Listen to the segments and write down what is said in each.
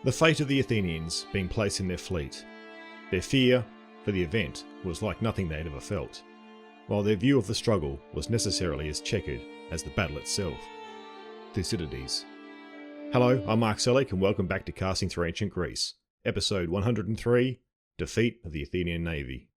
The fate of the Athenians being placed in their fleet. Their fear for the event was like nothing they had ever felt, while their view of the struggle was necessarily as checkered as the battle itself. Thucydides. Hello, I'm Mark Selleck and welcome back to Casting Through Ancient Greece, episode 103, Defeat of the Athenian Navy.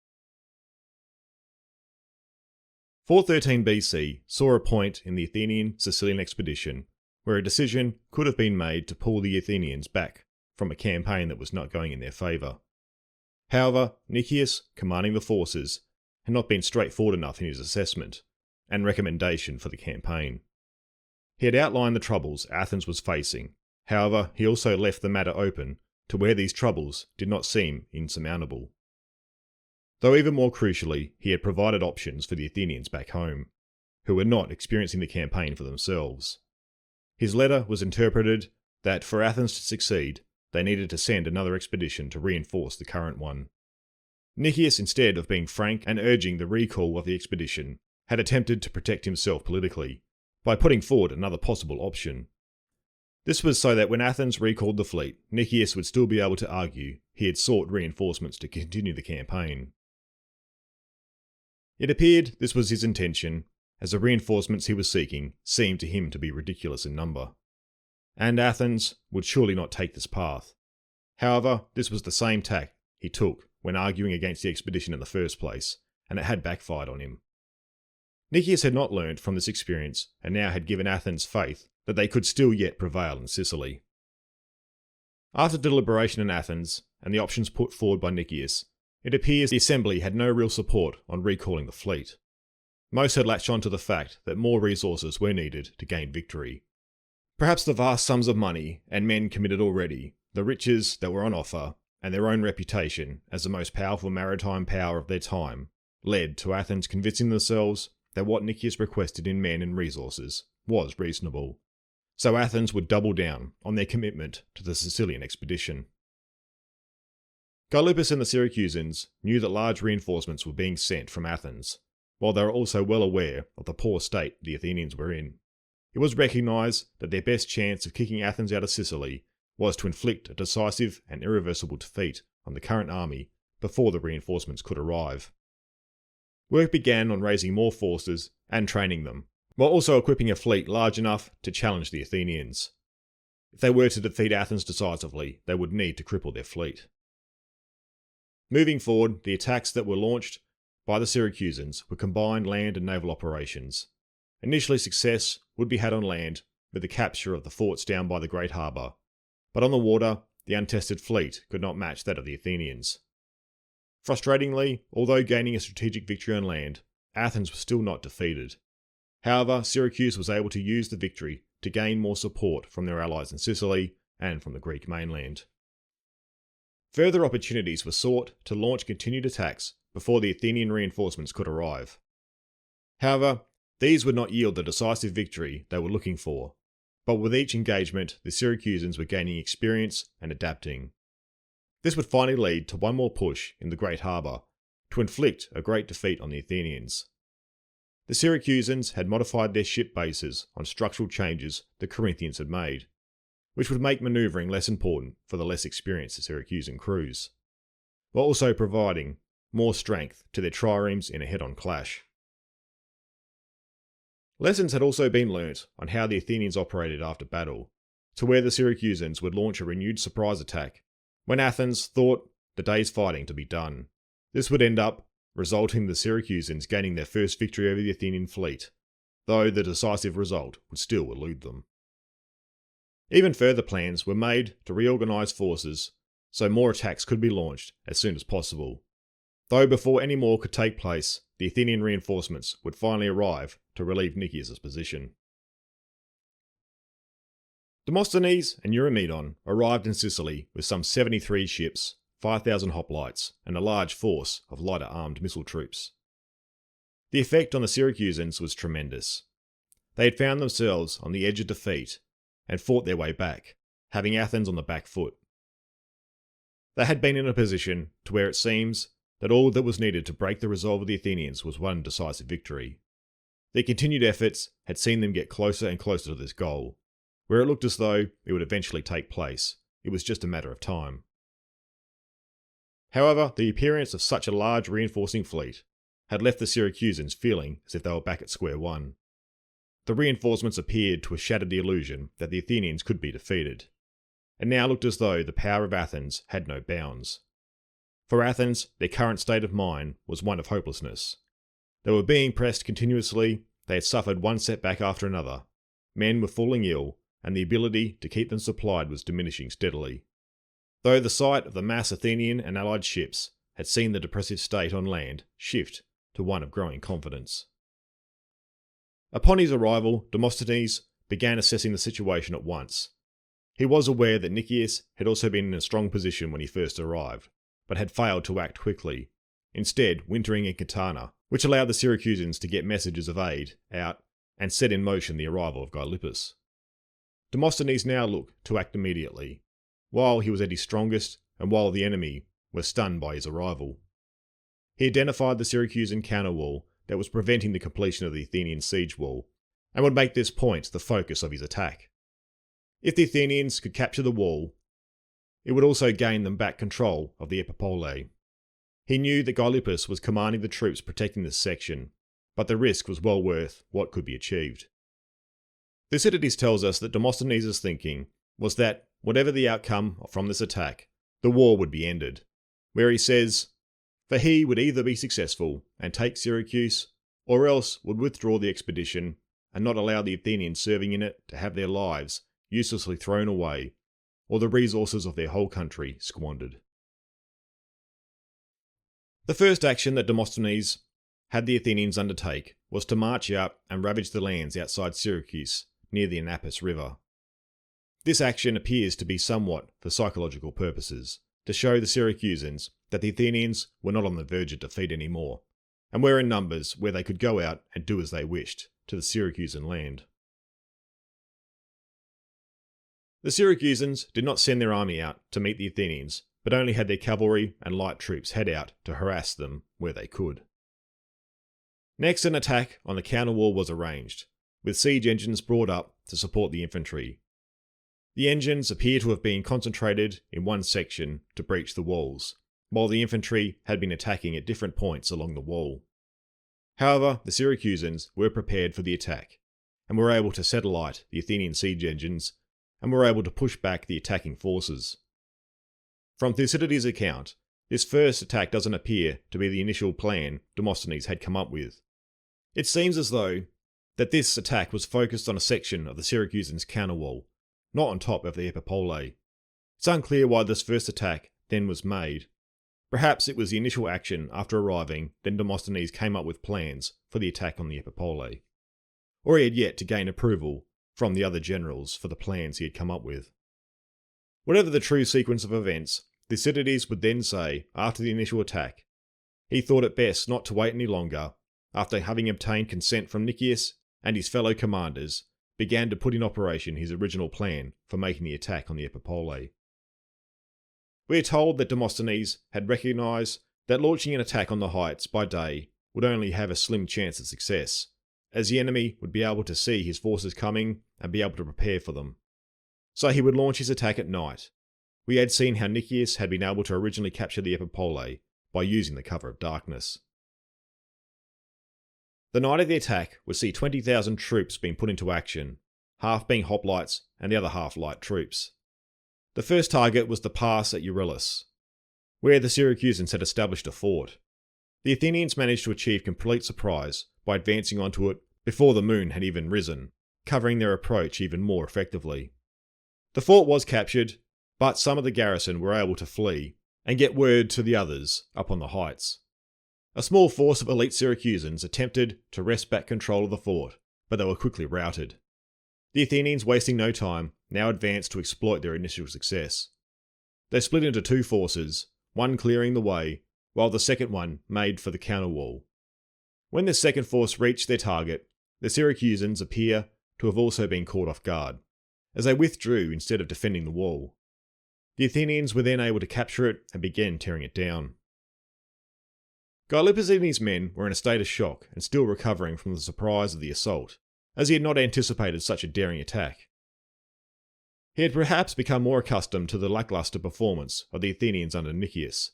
413 BC saw a point in the Athenian Sicilian expedition where a decision could have been made to pull the Athenians back from a campaign that was not going in their favour. However, Nicias, commanding the forces, had not been straightforward enough in his assessment and recommendation for the campaign. He had outlined the troubles Athens was facing, however he also left the matter open to where these troubles did not seem insurmountable. Though even more crucially, he had provided options for the Athenians back home, who were not experiencing the campaign for themselves. His letter was interpreted that for Athens to succeed, they needed to send another expedition to reinforce the current one. Nicias, instead of being frank and urging the recall of the expedition, had attempted to protect himself politically by putting forward another possible option. This was so that when Athens recalled the fleet, Nicias would still be able to argue he had sought reinforcements to continue the campaign. It appeared this was his intention, as the reinforcements he was seeking seemed to him to be ridiculous in number. And Athens would surely not take this path. However, this was the same tack he took when arguing against the expedition in the first place, and it had backfired on him. Nicias had not learnt from this experience, and now had given Athens faith that they could still yet prevail in Sicily. After deliberation in Athens, and the options put forward by Nicias, it appears the Assembly had no real support on recalling the fleet. Most had latched on to the fact that more resources were needed to gain victory. Perhaps the vast sums of money and men committed already, the riches that were on offer, and their own reputation as the most powerful maritime power of their time, led to Athens convincing themselves that what Nicias requested in men and resources was reasonable. So Athens would double down on their commitment to the Sicilian expedition. Gylippus and the Syracusans knew that large reinforcements were being sent from Athens, while they were also well aware of the poor state the Athenians were in. It was recognised that their best chance of kicking Athens out of Sicily was to inflict a decisive and irreversible defeat on the current army before the reinforcements could arrive. Work began on raising more forces and training them, while also equipping a fleet large enough to challenge the Athenians. If they were to defeat Athens decisively, they would need to cripple their fleet. Moving forward, the attacks that were launched by the Syracusans were combined land and naval operations. Initially, success would be had on land with the capture of the forts down by the Great Harbour, but on the water, the untested fleet could not match that of the Athenians. Frustratingly, although gaining a strategic victory on land, Athens was still not defeated. However, Syracuse was able to use the victory to gain more support from their allies in Sicily and from the Greek mainland. Further opportunities were sought to launch continued attacks before the Athenian reinforcements could arrive. However, these would not yield the decisive victory they were looking for, but with each engagement the Syracusans were gaining experience and adapting. This would finally lead to one more push in the Great Harbour to inflict a great defeat on the Athenians. The Syracusans had modified their ship bases on structural changes the Corinthians had made, which would make manoeuvring less important for the less experienced Syracusan crews, while also providing more strength to their triremes in a head-on clash. Lessons had also been learnt on how the Athenians operated after battle, to where the Syracusans would launch a renewed surprise attack when Athens thought the day's fighting to be done. This would end up resulting in the Syracusans gaining their first victory over the Athenian fleet, though the decisive result would still elude them. Even further plans were made to reorganise forces so more attacks could be launched as soon as possible. Though before any more could take place, the Athenian reinforcements would finally arrive to relieve Nicias' position. Demosthenes and Eurymedon arrived in Sicily with some 73 ships, 5,000 hoplites, and a large force of lighter armed missile troops. The effect on the Syracusans was tremendous. They had found themselves on the edge of defeat and fought their way back, having Athens on the back foot. They had been in a position to where it seems that all that was needed to break the resolve of the Athenians was one decisive victory. Their continued efforts had seen them get closer and closer to this goal, where it looked as though it would eventually take place it was just a matter of time. However, the appearance of such a large reinforcing fleet had left the Syracusans feeling as if they were back at square one. The reinforcements appeared to have shattered the illusion that the Athenians could be defeated. It now looked as though the power of Athens had no bounds. For Athens, their current state of mind was one of hopelessness. They were being pressed continuously, they had suffered one setback after another, men were falling ill, and the ability to keep them supplied was diminishing steadily. Though the sight of the mass Athenian and allied ships had seen the depressive state on land shift to one of growing confidence. Upon his arrival, Demosthenes began assessing the situation at once. He was aware that Nicias had also been in a strong position when he first arrived, but had failed to act quickly, instead wintering in Catana, which allowed the Syracusans to get messages of aid out and set in motion the arrival of Gylippus. Demosthenes now looked to act immediately, while he was at his strongest and while the enemy were stunned by his arrival. He identified the Syracusan counterwall that was preventing the completion of the Athenian siege wall, and would make this point the focus of his attack. If the Athenians could capture the wall, it would also gain them back control of the Epipolae. He knew that Gylippus was commanding the troops protecting this section, but the risk was well worth what could be achieved. Thucydides tells us that Demosthenes' thinking was that, whatever the outcome from this attack, the war would be ended, where he says, "For he would either be successful and take Syracuse, or else would withdraw the expedition and not allow the Athenians serving in it to have their lives uselessly thrown away, or the resources of their whole country squandered." The first action that Demosthenes had the Athenians undertake was to march out and ravage the lands outside Syracuse, near the Anapus River. This action appears to be somewhat for psychological purposes, to show the Syracusans that the Athenians were not on the verge of defeat anymore, and were in numbers where they could go out and do as they wished to the Syracusan land. The Syracusans did not send their army out to meet the Athenians, but only had their cavalry and light troops head out to harass them where they could. Next, an attack on the counterwall was arranged, with siege engines brought up to support the infantry. The engines appear to have been concentrated in one section to breach the walls, while the infantry had been attacking at different points along the wall. However, the Syracusans were prepared for the attack, and were able to set alight the Athenian siege engines, and were able to push back the attacking forces. From Thucydides' account, this first attack doesn't appear to be the initial plan Demosthenes had come up with. It seems as though that this attack was focused on a section of the Syracusans' counterwall, not on top of the Epipolae. It's unclear why this first attack then was made. Perhaps it was the initial action after arriving, then Demosthenes came up with plans for the attack on the Epipolae. Or he had yet to gain approval from the other generals for the plans he had come up with. Whatever the true sequence of events, Thucydides would then say, after the initial attack, he thought it best not to wait any longer, after having obtained consent from Nicias and his fellow commanders, began to put in operation his original plan for making the attack on the Epipolae. We are told that Demosthenes had recognised that launching an attack on the heights by day would only have a slim chance of success, as the enemy would be able to see his forces coming and be able to prepare for them. So he would launch his attack at night. We had seen how Nicias had been able to originally capture the Epipolae by using the cover of darkness. The night of the attack would see 20,000 troops being put into action, half being hoplites and the other half light troops. The first target was the pass at Euryalus, where the Syracusans had established a fort. The Athenians managed to achieve complete surprise by advancing onto it before the moon had even risen, covering their approach even more effectively. The fort was captured, but some of the garrison were able to flee and get word to the others up on the heights. A small force of elite Syracusans attempted to wrest back control of the fort, but they were quickly routed. The Athenians, wasting no time, now advanced to exploit their initial success. They split into two forces, one clearing the way, while the second one made for the counterwall. When this second force reached their target, the Syracusans appear to have also been caught off guard, as they withdrew instead of defending the wall. The Athenians were then able to capture it and began tearing it down. Gylippus and his men were in a state of shock and still recovering from the surprise of the assault, as he had not anticipated such a daring attack. He had perhaps become more accustomed to the lacklustre performance of the Athenians under Nicias,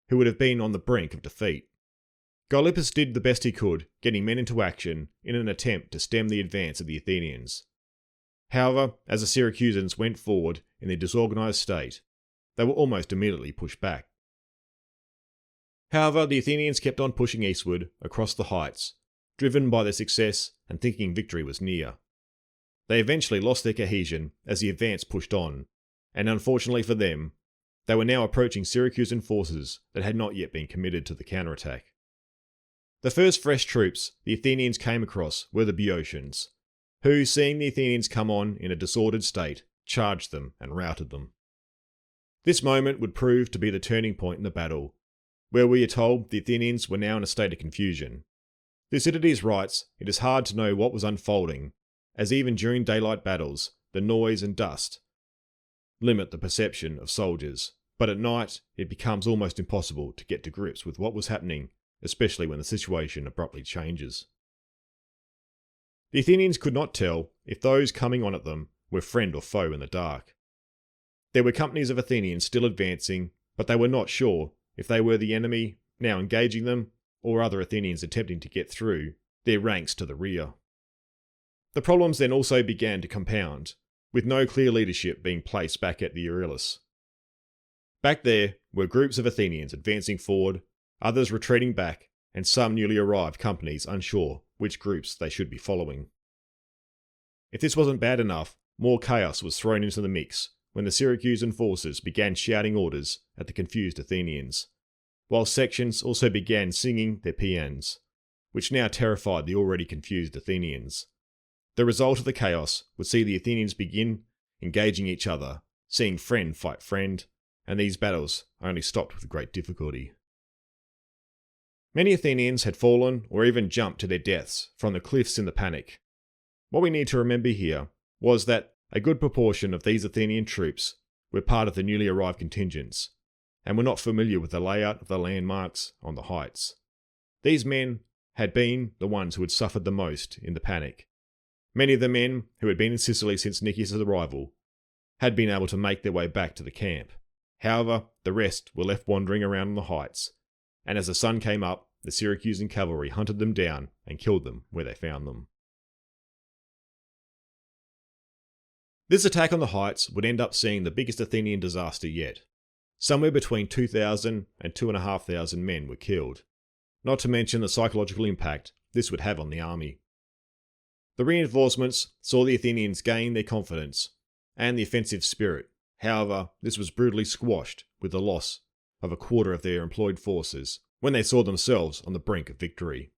who would have been on the brink of defeat. Gylippus did the best he could, getting men into action in an attempt to stem the advance of the Athenians. However, as the Syracusans went forward in their disorganised state, they were almost immediately pushed back. However, the Athenians kept on pushing eastward across the heights, driven by their success and thinking victory was near. They eventually lost their cohesion as the advance pushed on, and unfortunately for them, they were now approaching Syracusan forces that had not yet been committed to the counterattack. The first fresh troops the Athenians came across were the Boeotians, who, seeing the Athenians come on in a disordered state, charged them and routed them. This moment would prove to be the turning point in the battle, where we are told the Athenians were now in a state of confusion. Thucydides writes, it is hard to know what was unfolding, as even during daylight battles, the noise and dust limit the perception of soldiers, but at night it becomes almost impossible to get to grips with what was happening, especially when the situation abruptly changes. The Athenians could not tell if those coming on at them were friend or foe in the dark. There were companies of Athenians still advancing, but they were not sure if they were the enemy now engaging them, or other Athenians attempting to get through their ranks to the rear. The problems then also began to compound, with no clear leadership being placed back at the Euryalus. Back there were groups of Athenians advancing forward, others retreating back, and some newly arrived companies unsure which groups they should be following. If this wasn't bad enough, more chaos was thrown into the mix when the Syracusan forces began shouting orders at the confused Athenians, while sections also began singing their paeans, which now terrified the already confused Athenians. The result of the chaos would see the Athenians begin engaging each other, seeing friend fight friend, and these battles only stopped with great difficulty. Many Athenians had fallen or even jumped to their deaths from the cliffs in the panic. What we need to remember here was that a good proportion of these Athenian troops were part of the newly arrived contingents, and were not familiar with the layout of the landmarks on the heights. These men had been the ones who had suffered the most in the panic. Many of the men who had been in Sicily since Nicias' arrival had been able to make their way back to the camp. However, the rest were left wandering around on the heights, and as the sun came up, the Syracusan cavalry hunted them down and killed them where they found them. This attack on the heights would end up seeing the biggest Athenian disaster yet. Somewhere between 2,000 and 2,500 men were killed, not to mention the psychological impact this would have on the army. The reinforcements saw the Athenians gain their confidence and the offensive spirit. However, this was brutally squashed with the loss of a quarter of their employed forces when they saw themselves on the brink of victory.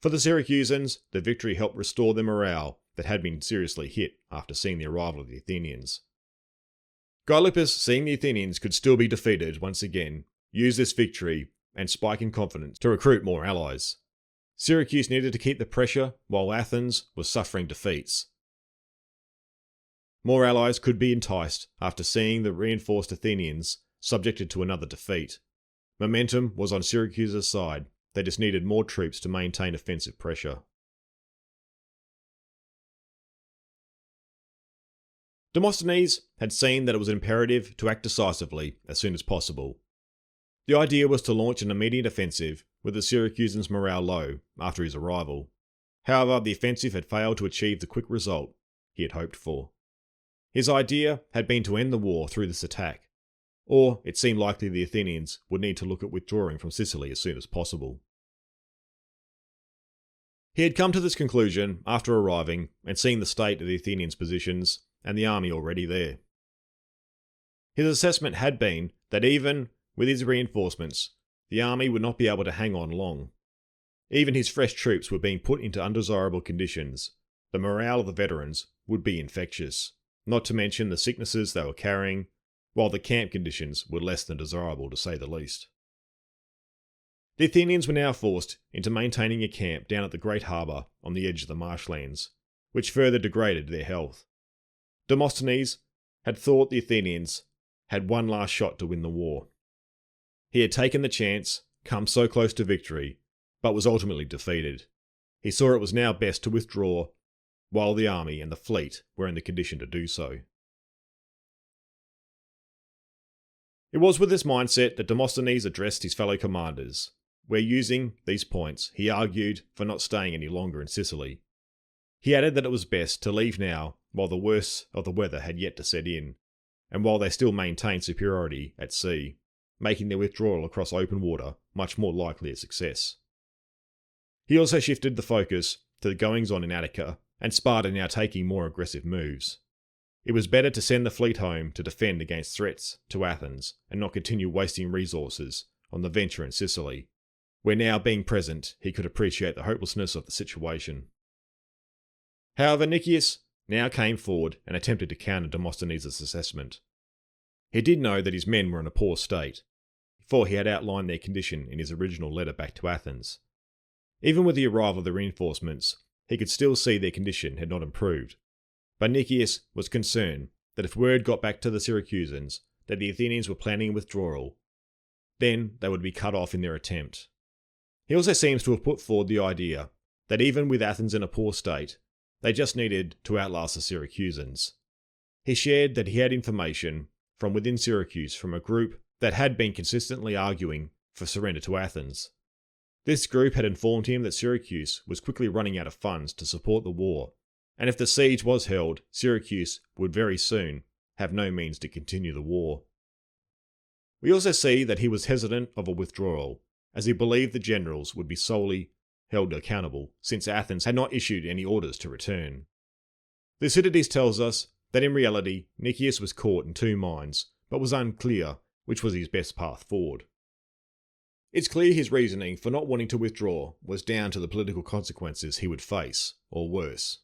For the Syracusans, the victory helped restore their morale that had been seriously hit after seeing the arrival of the Athenians. Gylippus, seeing the Athenians could still be defeated once again, used this victory and spike in confidence to recruit more allies. Syracuse needed to keep the pressure while Athens was suffering defeats. More allies could be enticed after seeing the reinforced Athenians subjected to another defeat. Momentum was on Syracuse's side. They just needed more troops to maintain offensive pressure. Demosthenes had seen that it was imperative to act decisively as soon as possible. The idea was to launch an immediate offensive with the Syracusans' morale low after his arrival. However, the offensive had failed to achieve the quick result he had hoped for. His idea had been to end the war through this attack, or it seemed likely the Athenians would need to look at withdrawing from Sicily as soon as possible. He had come to this conclusion after arriving and seeing the state of the Athenians' positions and the army already there. His assessment had been that even with his reinforcements, the army would not be able to hang on long. Even his fresh troops were being put into undesirable conditions. The morale of the veterans would be infectious, not to mention the sicknesses they were carrying, while the camp conditions were less than desirable to say the least. The Athenians were now forced into maintaining a camp down at the great harbour on the edge of the marshlands, which further degraded their health. Demosthenes had thought the Athenians had one last shot to win the war. He had taken the chance, come so close to victory, but was ultimately defeated. He saw it was now best to withdraw, while the army and the fleet were in the condition to do so. It was with this mindset that Demosthenes addressed his fellow commanders, where using these points he argued for not staying any longer in Sicily. He added that it was best to leave now while the worst of the weather had yet to set in, and while they still maintained superiority at sea, making their withdrawal across open water much more likely a success. He also shifted the focus to the goings-on in Attica, and Sparta now taking more aggressive moves. It was better to send the fleet home to defend against threats to Athens and not continue wasting resources on the venture in Sicily, where now being present he could appreciate the hopelessness of the situation. However, Nicias now came forward and attempted to counter Demosthenes' assessment. He did know that his men were in a poor state, for he had outlined their condition in his original letter back to Athens. Even with the arrival of the reinforcements, he could still see their condition had not improved. But Nicias was concerned that if word got back to the Syracusans that the Athenians were planning a withdrawal, then they would be cut off in their attempt. He also seems to have put forward the idea that even with Athens in a poor state, they just needed to outlast the Syracusans. He shared that he had information from within Syracuse from a group that had been consistently arguing for surrender to Athens. This group had informed him that Syracuse was quickly running out of funds to support the war, and if the siege was held, Syracuse would very soon have no means to continue the war. We also see that he was hesitant of a withdrawal, as he believed the generals would be solely held accountable, since Athens had not issued any orders to return. Thucydides tells us that in reality Nicias was caught in two minds, but was unclear which was his best path forward. It's clear his reasoning for not wanting to withdraw was down to the political consequences he would face, or worse.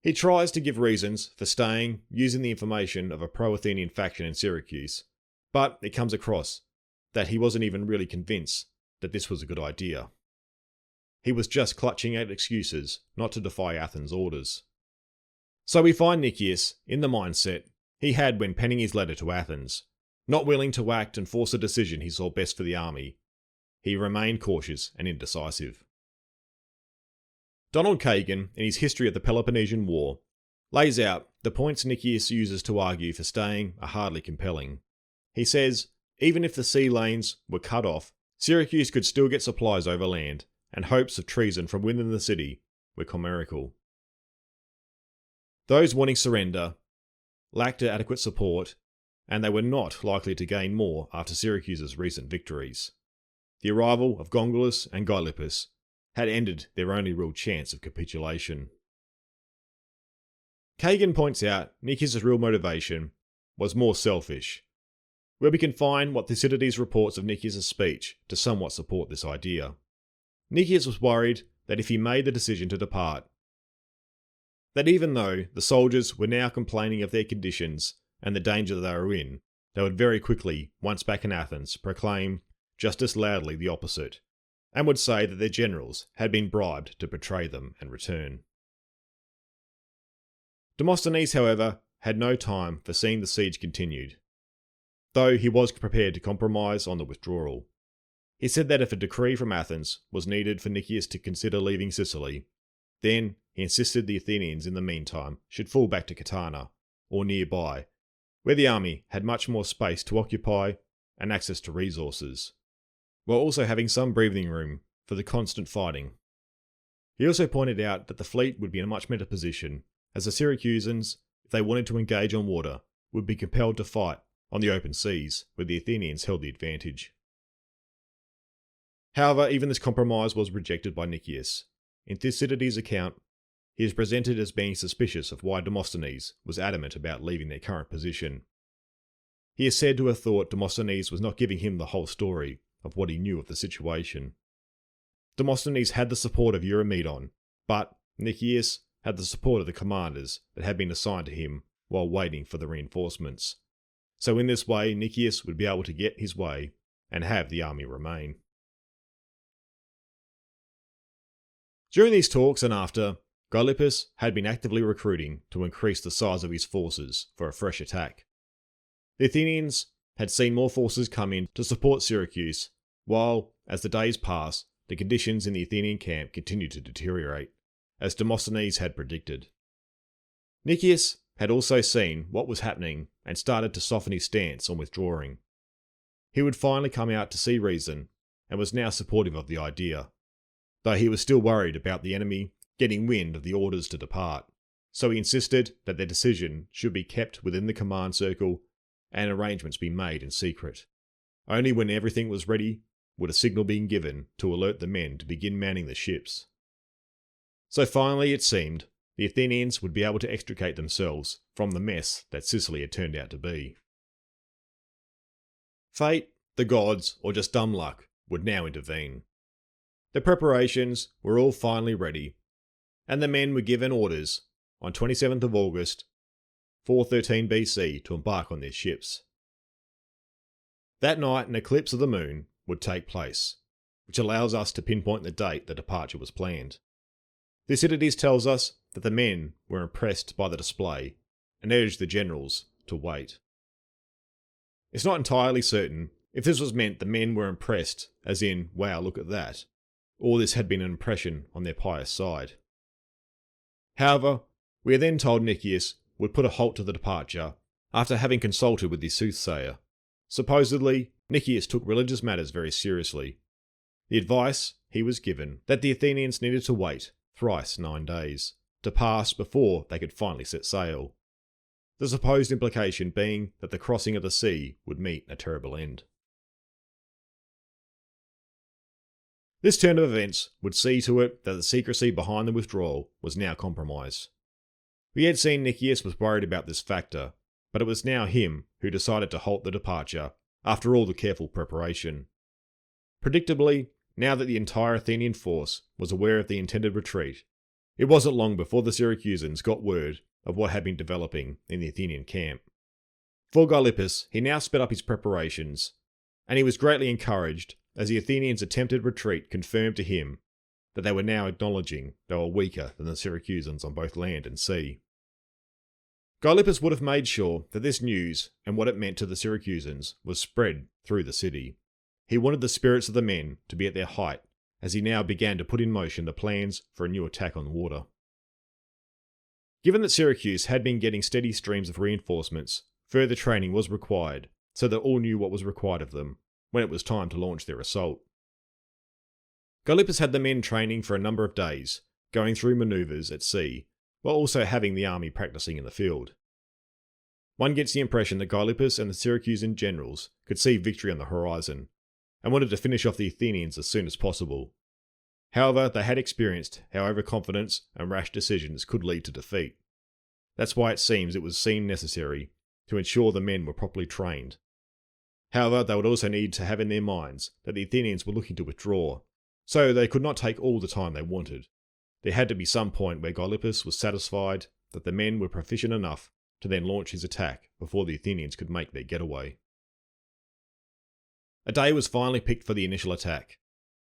He tries to give reasons for staying using the information of a pro-Athenian faction in Syracuse, but it comes across that he wasn't even really convinced that this was a good idea. He was just clutching at excuses not to defy Athens' orders. So we find Nicias in the mindset he had when penning his letter to Athens. Not willing to act and force a decision he saw best for the army, he remained cautious and indecisive. Donald Kagan, in his History of the Peloponnesian War, lays out the points Nicias uses to argue for staying are hardly compelling. He says, even if the sea lanes were cut off, Syracuse could still get supplies over land, and hopes of treason from within the city were chimerical. Those wanting surrender lacked adequate support, and they were not likely to gain more after Syracuse's recent victories. The arrival of Gongylus and Gylippus had ended their only real chance of capitulation. Kagan points out Nicias' real motivation was more selfish, where we can find what Thucydides reports of Nicias' speech to somewhat support this idea. Nicias was worried that if he made the decision to depart, that even though the soldiers were now complaining of their conditions and the danger they were in, they would very quickly, once back in Athens, proclaim just as loudly the opposite, and would say that their generals had been bribed to betray them and return. Demosthenes, however, had no time for seeing the siege continued, though he was prepared to compromise on the withdrawal. He said that if a decree from Athens was needed for Nicias to consider leaving Sicily, then he insisted the Athenians in the meantime should fall back to Catana, or nearby, where the army had much more space to occupy and access to resources, while also having some breathing room for the constant fighting. He also pointed out that the fleet would be in a much better position, as the Syracusans, if they wanted to engage on water, would be compelled to fight on the open seas, where the Athenians held the advantage. However, even this compromise was rejected by Nicias. In Thucydides' account, he is presented as being suspicious of why Demosthenes was adamant about leaving their current position. He is said to have thought Demosthenes was not giving him the whole story of what he knew of the situation. Demosthenes had the support of Eurymedon, but Nicias had the support of the commanders that had been assigned to him while waiting for the reinforcements. So in this way, Nicias would be able to get his way and have the army remain. During these talks and after, Gylippus had been actively recruiting to increase the size of his forces for a fresh attack. The Athenians had seen more forces come in to support Syracuse, while, as the days passed, the conditions in the Athenian camp continued to deteriorate, as Demosthenes had predicted. Nicias had also seen what was happening and started to soften his stance on withdrawing, He would finally come out to see reason and was now supportive of the idea, though he was still worried about the enemy getting wind of the orders to depart, so he insisted that their decision should be kept within the command circle and arrangements be made in secret. Only when everything was ready would a signal be given to alert the men to begin manning the ships. So finally, it seemed, the Athenians would be able to extricate themselves from the mess that Sicily had turned out to be. Fate, the gods, or just dumb luck would now intervene. The preparations were all finally ready, and the men were given orders on 27th of August, 413 BC, to embark on their ships. That night, an eclipse of the moon would take place, which allows us to pinpoint the date the departure was planned. Thucydides tells us that the men were impressed by the display and urged the generals to wait. It's not entirely certain if this was meant the men were impressed, as in, wow, look at that, or this had been an impression on their pious side. However, we are then told Nicias would put a halt to the departure after having consulted with the soothsayer. Supposedly, Nicias took religious matters very seriously. The advice he was given that the Athenians needed to wait thrice 9 days to pass before they could finally set sail, the supposed implication being that the crossing of the sea would meet a terrible end. This turn of events would see to it that the secrecy behind the withdrawal was now compromised. We had seen Nicias was worried about this factor, but it was now him who decided to halt the departure after all the careful preparation. Predictably, now that the entire Athenian force was aware of the intended retreat, it wasn't long before the Syracusans got word of what had been developing in the Athenian camp. For Gylippus, he now sped up his preparations, and he was greatly encouraged as the Athenians' attempted retreat confirmed to him that they were now acknowledging they were weaker than the Syracusans on both land and sea. Gylippus would have made sure that this news and what it meant to the Syracusans was spread through the city. He wanted the spirits of the men to be at their height as he now began to put in motion the plans for a new attack on the water. Given that Syracuse had been getting steady streams of reinforcements, further training was required so that all knew what was required of them when it was time to launch their assault. Gylippus had the men training for a number of days, going through manoeuvres at sea, while also having the army practicing in the field. One gets the impression that Gylippus and the Syracusan generals could see victory on the horizon, and wanted to finish off the Athenians as soon as possible. However, they had experienced how overconfidence and rash decisions could lead to defeat. That's why it seems it was seen necessary to ensure the men were properly trained. However, they would also need to have in their minds that the Athenians were looking to withdraw, so they could not take all the time they wanted. There had to be some point where Gylippus was satisfied that the men were proficient enough to then launch his attack before the Athenians could make their getaway. A day was finally picked for the initial attack.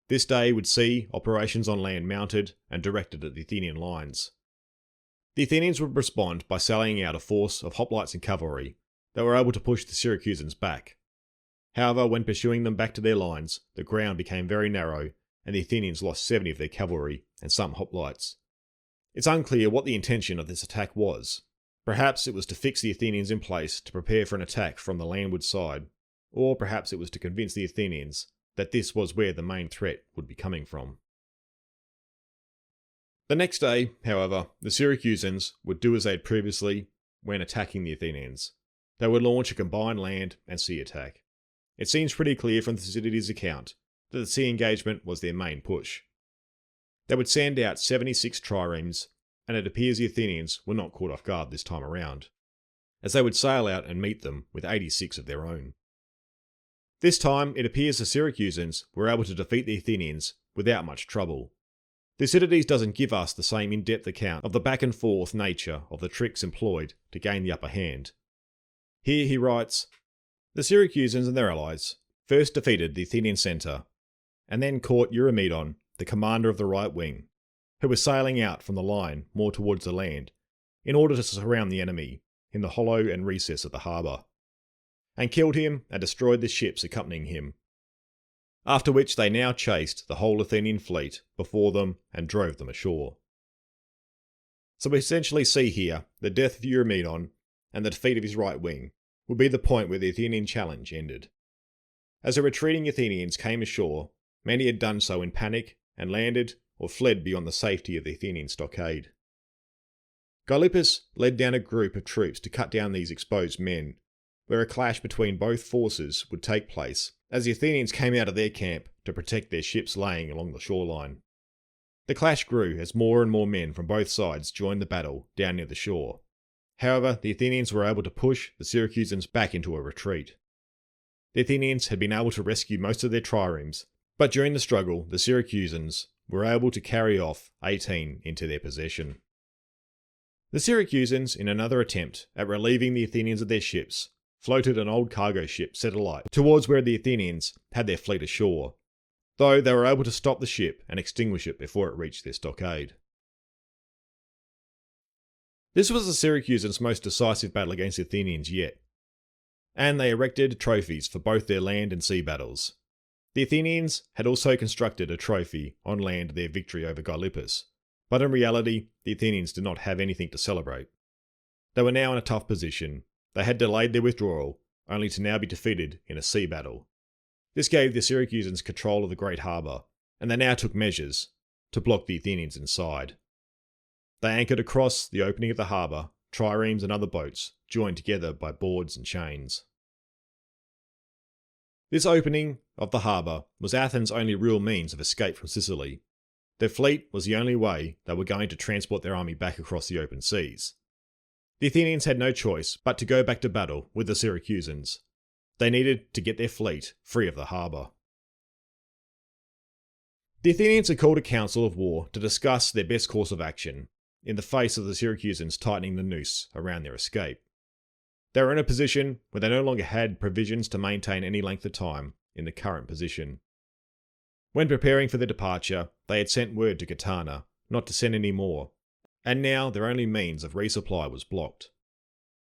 This day would see operations on land mounted and directed at the Athenian lines. The Athenians would respond by sallying out a force of hoplites and cavalry that were able to push the Syracusans back. However, when pursuing them back to their lines, the ground became very narrow and the Athenians lost 70 of their cavalry and some hoplites. It's unclear what the intention of this attack was. Perhaps it was to fix the Athenians in place to prepare for an attack from the landward side, or perhaps it was to convince the Athenians that this was where the main threat would be coming from. The next day, however, the Syracusans would do as they had previously when attacking the Athenians. They would launch a combined land and sea attack. It seems pretty clear from Thucydides' account that the sea engagement was their main push. They would send out 76 triremes, and it appears the Athenians were not caught off guard this time around, as they would sail out and meet them with 86 of their own. This time, it appears the Syracusans were able to defeat the Athenians without much trouble. Thucydides doesn't give us the same in-depth account of the back-and-forth nature of the tricks employed to gain the upper hand. Here he writes, "The Syracusans and their allies first defeated the Athenian centre, and then caught Eurymedon, the commander of the right wing, who was sailing out from the line more towards the land, in order to surround the enemy in the hollow and recess of the harbour, and killed him and destroyed the ships accompanying him. After which they now chased the whole Athenian fleet before them and drove them ashore." So we essentially see here the death of Eurymedon and the defeat of his right wing would be the point where the Athenian challenge ended. As the retreating Athenians came ashore, many had done so in panic and landed or fled beyond the safety of the Athenian stockade. Gylippus led down a group of troops to cut down these exposed men, where a clash between both forces would take place as the Athenians came out of their camp to protect their ships laying along the shoreline. The clash grew as more and more men from both sides joined the battle down near the shore. However, the Athenians were able to push the Syracusans back into a retreat. The Athenians had been able to rescue most of their triremes, but during the struggle, the Syracusans were able to carry off 18 into their possession. The Syracusans, in another attempt at relieving the Athenians of their ships, floated an old cargo ship set alight towards where the Athenians had their fleet ashore, though they were able to stop the ship and extinguish it before it reached their stockade. This was the Syracusans' most decisive battle against the Athenians yet, and they erected trophies for both their land and sea battles. The Athenians had also constructed a trophy on land of their victory over Gylippus, but in reality, the Athenians did not have anything to celebrate. They were now in a tough position. They had delayed their withdrawal, only to now be defeated in a sea battle. This gave the Syracusans control of the great harbour, and they now took measures to block the Athenians inside. They anchored across the opening of the harbour, triremes and other boats, joined together by boards and chains. This opening of the harbour was Athens' only real means of escape from Sicily. Their fleet was the only way they were going to transport their army back across the open seas. The Athenians had no choice but to go back to battle with the Syracusans. They needed to get their fleet free of the harbour. The Athenians had called a council of war to discuss their best course of action, in the face of the Syracusans tightening the noose around their escape. They were in a position where they no longer had provisions to maintain any length of time in the current position. When preparing for their departure, they had sent word to Catana not to send any more, and now their only means of resupply was blocked.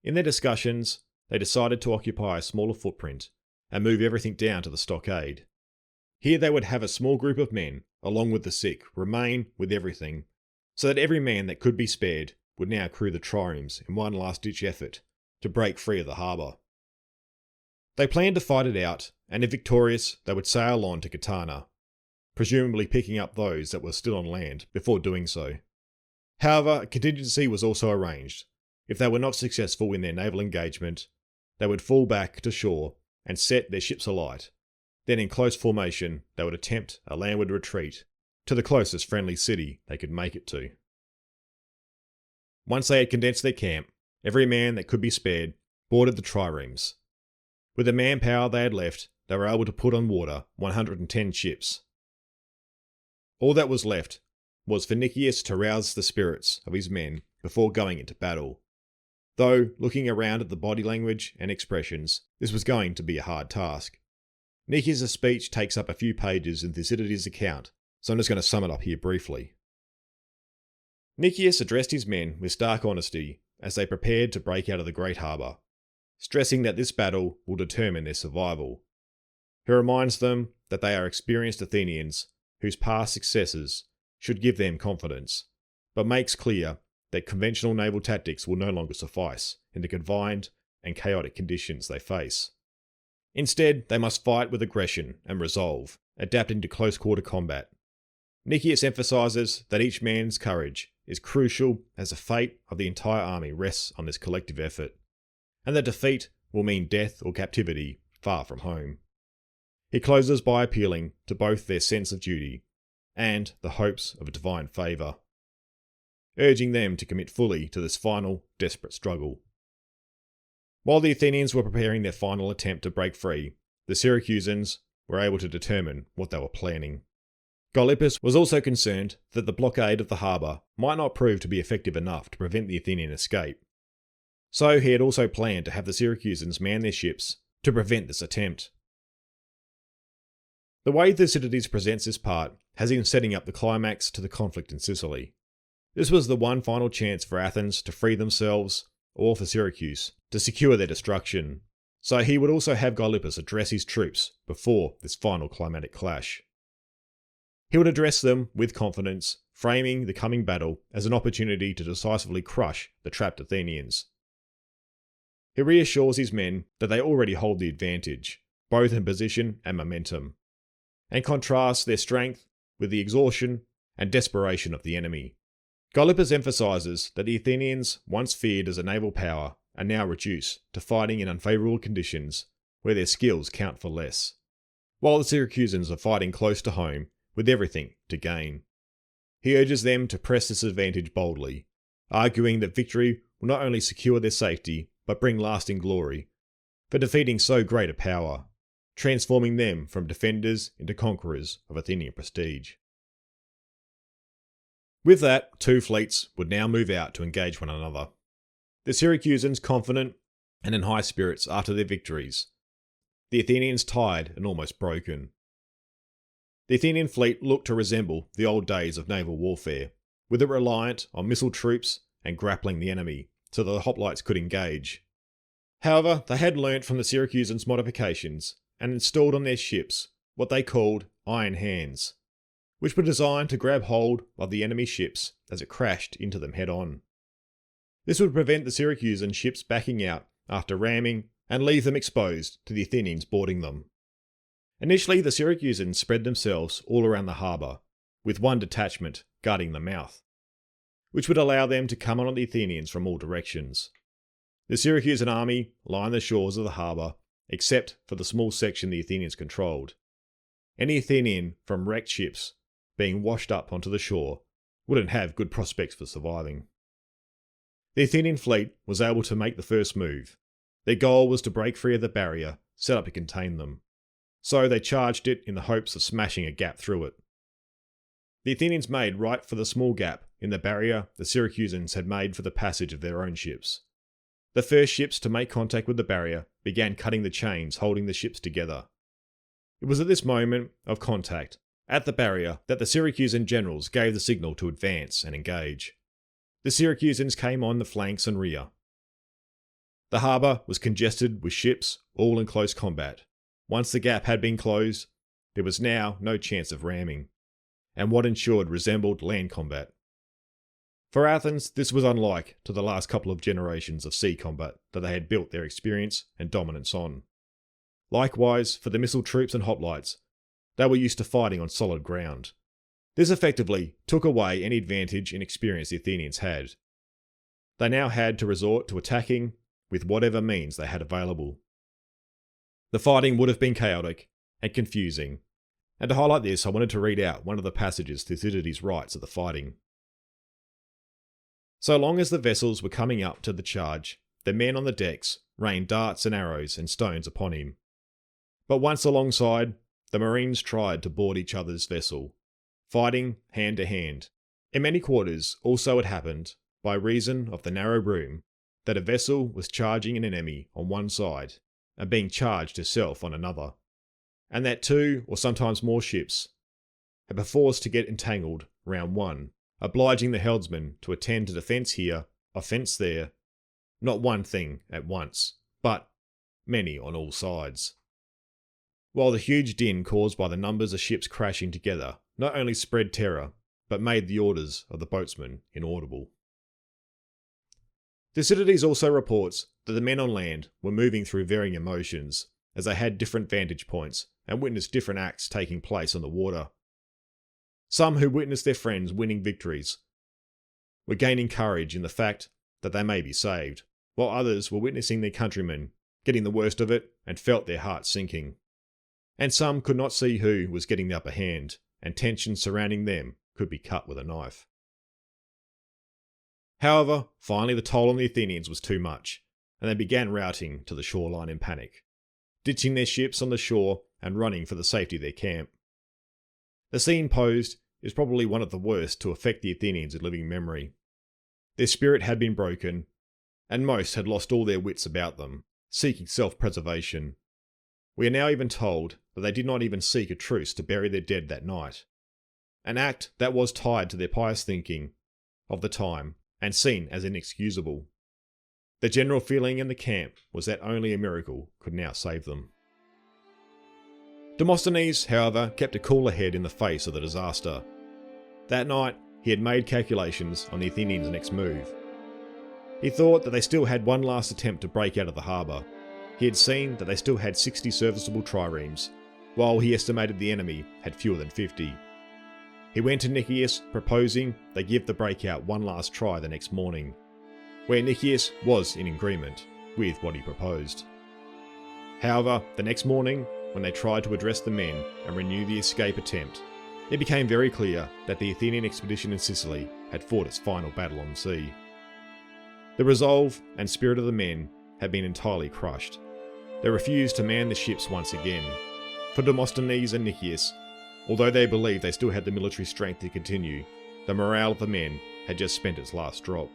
In their discussions, they decided to occupy a smaller footprint and move everything down to the stockade. Here they would have a small group of men, along with the sick, remain with everything, so that every man that could be spared would now crew the triremes in one last-ditch effort to break free of the harbour. They planned to fight it out, and if victorious, they would sail on to Catana, presumably picking up those that were still on land before doing so. However, a contingency was also arranged. If they were not successful in their naval engagement, they would fall back to shore and set their ships alight. Then in close formation, they would attempt a landward retreat to the closest friendly city they could make it to. Once they had condensed their camp, every man that could be spared boarded the triremes. With the manpower they had left, they were able to put on water 110 ships. All that was left was for Nicias to rouse the spirits of his men before going into battle. Though, looking around at the body language and expressions, this was going to be a hard task. Nicias' speech takes up a few pages in Thucydides' account, so I'm just going to sum it up here briefly. Nicias addressed his men with stark honesty as they prepared to break out of the great harbour, stressing that this battle will determine their survival. He reminds them that they are experienced Athenians whose past successes should give them confidence, but makes clear that conventional naval tactics will no longer suffice in the confined and chaotic conditions they face. Instead, they must fight with aggression and resolve, adapting to close-quarter combat. Nicias emphasises that each man's courage is crucial as the fate of the entire army rests on this collective effort, and that defeat will mean death or captivity far from home. He closes by appealing to both their sense of duty and the hopes of a divine favour, urging them to commit fully to this final, desperate struggle. While the Athenians were preparing their final attempt to break free, the Syracusans were able to determine what they were planning. Gylippus was also concerned that the blockade of the harbour might not prove to be effective enough to prevent the Athenian escape. So he had also planned to have the Syracusans man their ships to prevent this attempt. The way Thucydides presents this part has him setting up the climax to the conflict in Sicily. This was the one final chance for Athens to free themselves, or for Syracuse to secure their destruction, so he would also have Gylippus address his troops before this final climatic clash. He would address them with confidence, framing the coming battle as an opportunity to decisively crush the trapped Athenians. He reassures his men that they already hold the advantage, both in position and momentum, and contrasts their strength with the exhaustion and desperation of the enemy. Gylippus emphasises that the Athenians, once feared as a naval power, are now reduced to fighting in unfavourable conditions where their skills count for less, while the Syracusans are fighting close to home with everything to gain. He urges them to press this advantage boldly, arguing that victory will not only secure their safety but bring lasting glory for defeating so great a power, transforming them from defenders into conquerors of Athenian prestige. With that, two fleets would now move out to engage one another. The Syracusans confident and in high spirits after their victories, the Athenians tired and almost broken. The Athenian fleet looked to resemble the old days of naval warfare, with it reliant on missile troops and grappling the enemy so that the hoplites could engage. However, they had learnt from the Syracusans' modifications and installed on their ships what they called iron hands, which were designed to grab hold of the enemy ships as it crashed into them head-on. This would prevent the Syracusan ships backing out after ramming and leave them exposed to the Athenians boarding them. Initially, the Syracusans spread themselves all around the harbour, with one detachment guarding the mouth, which would allow them to come on the Athenians from all directions. The Syracusan army lined the shores of the harbour, except for the small section the Athenians controlled. Any Athenian from wrecked ships being washed up onto the shore wouldn't have good prospects for surviving. The Athenian fleet was able to make the first move. Their goal was to break free of the barrier set up to contain them, so they charged it in the hopes of smashing a gap through it. The Athenians made right for the small gap in the barrier the Syracusans had made for the passage of their own ships. The first ships to make contact with the barrier began cutting the chains holding the ships together. It was at this moment of contact at the barrier that the Syracusan generals gave the signal to advance and engage. The Syracusans came on the flanks and rear. The harbour was congested with ships, all in close combat. Once the gap had been closed, there was now no chance of ramming, and what ensued resembled land combat. For Athens, this was unlike to the last couple of generations of sea combat that they had built their experience and dominance on. Likewise, for the missile troops and hoplites, they were used to fighting on solid ground. This effectively took away any advantage in experience the Athenians had. They now had to resort to attacking with whatever means they had available. The fighting would have been chaotic and confusing, and to highlight this, I wanted to read out one of the passages Thucydides writes of the fighting. So long as the vessels were coming up to the charge, the men on the decks rained darts and arrows and stones upon him. But once alongside, the marines tried to board each other's vessel, fighting hand to hand. In many quarters also it happened, by reason of the narrow room, that a vessel was charging an enemy on one side, and being charged herself on another, and that two or sometimes more ships had perforce to get entangled round one, obliging the helmsman to attend to defence here, offence there, not one thing at once, but many on all sides. While the huge din caused by the numbers of ships crashing together not only spread terror, but made the orders of the boatsmen inaudible. Thucydides also reports that the men on land were moving through varying emotions, as they had different vantage points and witnessed different acts taking place on the water. Some who witnessed their friends winning victories were gaining courage in the fact that they may be saved, while others were witnessing their countrymen getting the worst of it and felt their hearts sinking. And some could not see who was getting the upper hand, and tensions surrounding them could be cut with a knife. However, finally the toll on the Athenians was too much, and they began routing to the shoreline in panic, ditching their ships on the shore and running for the safety of their camp. The scene posed is probably one of the worst to affect the Athenians in living memory. Their spirit had been broken, and most had lost all their wits about them, seeking self-preservation. We are now even told that they did not even seek a truce to bury their dead that night, an act that was tied to their pious thinking of the time and seen as inexcusable. The general feeling in the camp was that only a miracle could now save them. Demosthenes, however, kept a cooler head in the face of the disaster. That night, he had made calculations on the Athenians' next move. He thought that they still had one last attempt to break out of the harbour, he had seen that they still had 60 serviceable triremes, while he estimated the enemy had fewer than 50. He went to Nicias, proposing they give the breakout one last try the next morning, where Nicias was in agreement with what he proposed. However, the next morning, when they tried to address the men and renew the escape attempt, it became very clear that the Athenian expedition in Sicily had fought its final battle on sea. The resolve and spirit of the men had been entirely crushed. They refused to man the ships once again. For Demosthenes and Nicias, although they believed they still had the military strength to continue, the morale of the men had just spent its last drop.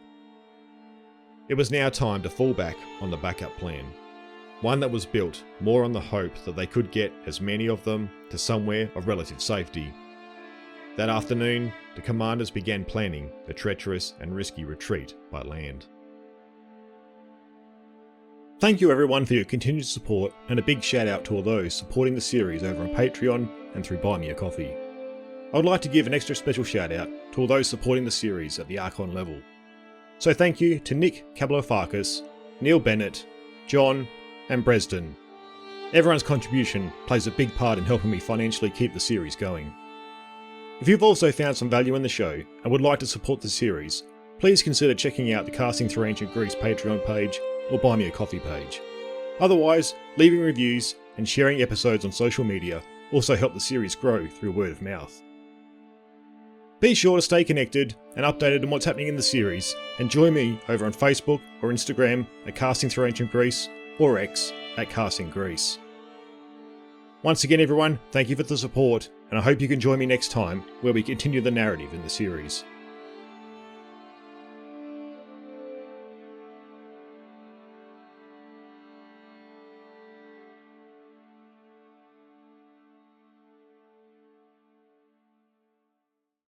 It was now time to fall back on the backup plan, one that was built more on the hope that they could get as many of them to somewhere of relative safety. That afternoon, the commanders began planning the treacherous and risky retreat by land. Thank you everyone for your continued support, and a big shout out to all those supporting the series over on Patreon and through Buy Me a Coffee. I would like to give an extra special shout out to all those supporting the series at the Archon level. So thank you to Nick Kablofakis, Neil Bennett, John and Bresden. Everyone's contribution plays a big part in helping me financially keep the series going. If you've also found some value in the show and would like to support the series, please consider checking out the Casting Through Ancient Greece Patreon page or Buy Me a Coffee page. Otherwise, leaving reviews and sharing episodes on social media also help the series grow through word of mouth. Be sure to stay connected and updated on what's happening in the series, and join me over on Facebook or Instagram at Casting Through Ancient Greece, or X at Casting Greece. Once again everyone, thank you for the support, and I hope you can join me next time where we continue the narrative in the series.